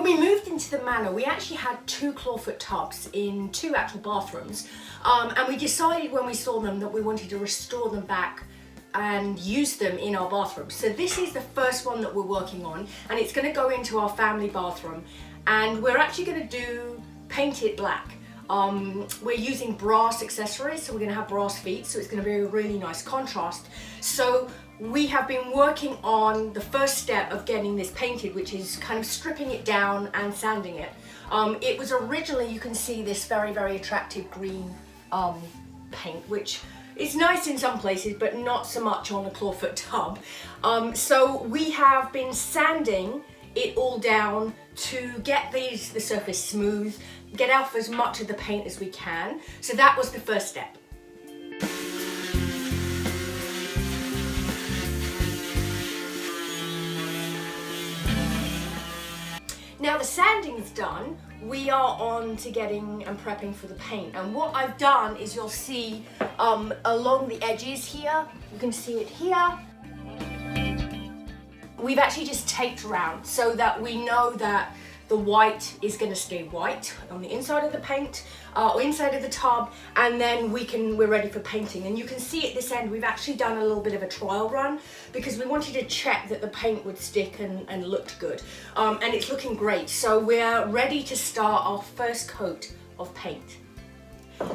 we moved into the manor, we actually had 2 clawfoot tubs in 2 actual bathrooms, and we decided when we saw them that we wanted to restore them back and use them in our bathroom. So this is the first one that we're working on, and it's going to go into our family bathroom, and we're actually going to paint it black. We're using brass accessories, so we're going to have brass feet, so it's going to be a really nice contrast. So we have been working on the first step of getting this painted, which is kind of stripping it down and sanding it. It was originally, you can see this very, very attractive green paint, which is nice in some places, but not so much on a clawfoot tub. So we have been sanding it all down to get the surface smooth, get off as much of the paint as we can. So that was the first step. Now the sanding's done, we are on to getting and prepping for the paint. And what I've done is, you'll see along the edges here, you can see it here, we've actually just taped around so that we know that the white is going to stay white on the inside of the paint, or inside of the tub, and then we're ready for painting. And you can see at this end, we've actually done a little bit of a trial run because we wanted to check that the paint would stick and looked good. And it's looking great. So we're ready to start our first coat of paint.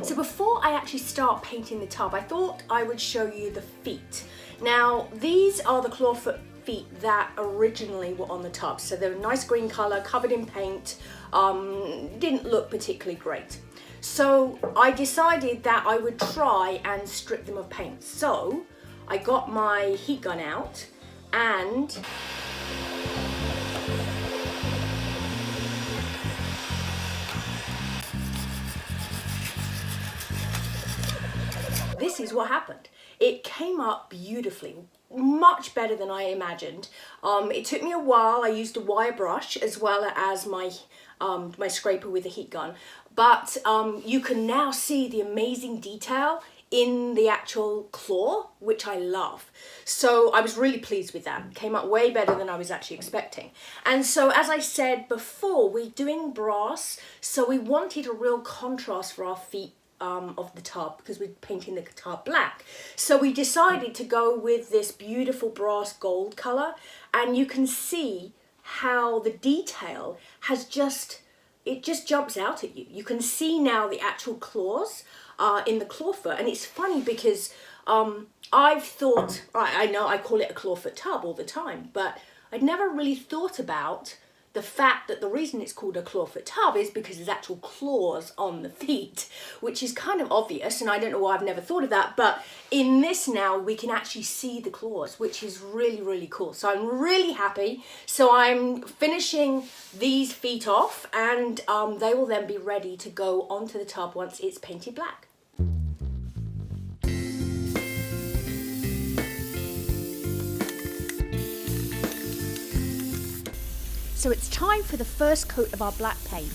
So before I actually start painting the tub, I thought I would show you the feet. Now, these are the clawfoot feet that originally were on the tub. So they're a nice green color, covered in paint, didn't look particularly great. So I decided that I would try and strip them of paint. So I got my heat gun out and this is what happened. It came up beautifully, much better than I imagined. It took me a while. I used a wire brush as well as my my scraper with the heat gun, but you can now see the amazing detail in the actual claw, which I love. So I was really pleased with that. Came out way better than I was actually expecting. And so, as I said before, we're doing brass, so we wanted a real contrast for our feet of the tub because we're painting the tub black. So we decided to go with this beautiful brass gold color, and you can see how the detail has just jumps out at you. You can see now the actual claws in the clawfoot, and it's funny because I've thought, I know I call it a clawfoot tub all the time, but I'd never really thought about the fact that the reason it's called a clawfoot tub is because there's actual claws on the feet, which is kind of obvious, and I don't know why I've never thought of that, but in this now we can actually see the claws, which is really, really cool. So I'm really happy. So I'm finishing these feet off, and they will then be ready to go onto the tub once it's painted black. So it's time for the first coat of our black paint.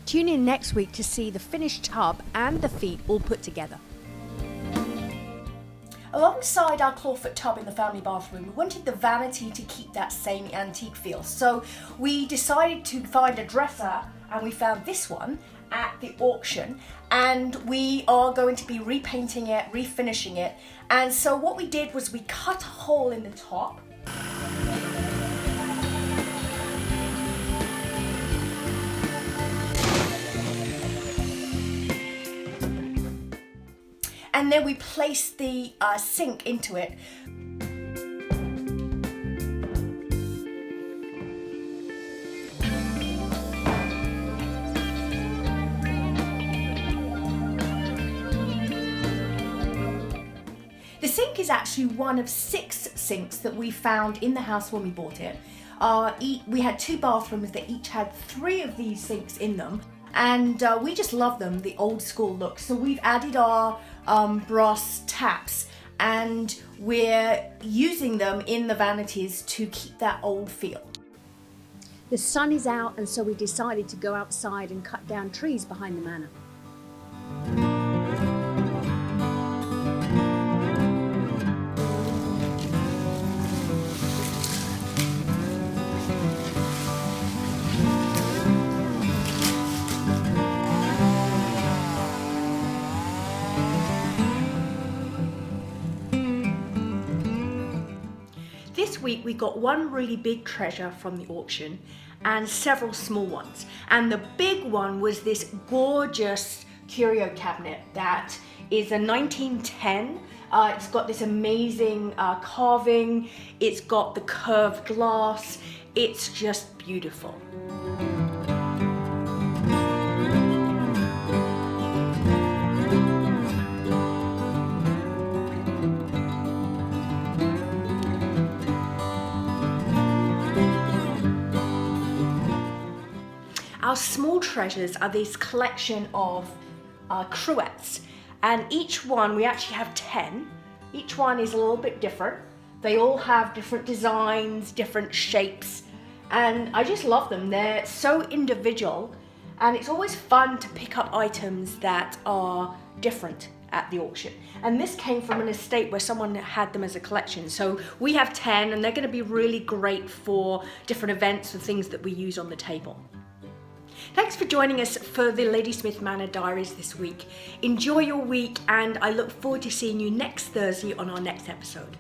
Tune in next week to see the finished tub and the feet all put together. Alongside our clawfoot tub in the family bathroom, we wanted the vanity to keep that same antique feel. So we decided to find a dresser, and we found this one at the auction, and we are going to be repainting it, refinishing it. And so what we did was we cut a hole in the top. And then we placed the sink into it. The sink is actually one of 6 sinks that we found in the house when we bought it. We had 2 bathrooms that each had 3 of these sinks in them. And we just love them, the old school look. So we've added our brass taps, and we're using them in the vanities to keep that old feel. The sun is out, and so we decided to go outside and cut down trees behind the manor. This week we got one really big treasure from the auction and several small ones. And the big one was this gorgeous curio cabinet that is a 1910. It's got this amazing carving. It's got the curved glass. It's just beautiful. Our small treasures are this collection of cruets, and each one, we actually have 10. Each one is a little bit different. They all have different designs, different shapes, and I just love them. They're so individual, and it's always fun to pick up items that are different at the auction. And this came from an estate where someone had them as a collection. So we have 10, and they're going to be really great for different events and things that we use on the table. Thanks for joining us for the Ladysmith Manor Diaries this week. Enjoy your week, and I look forward to seeing you next Thursday on our next episode.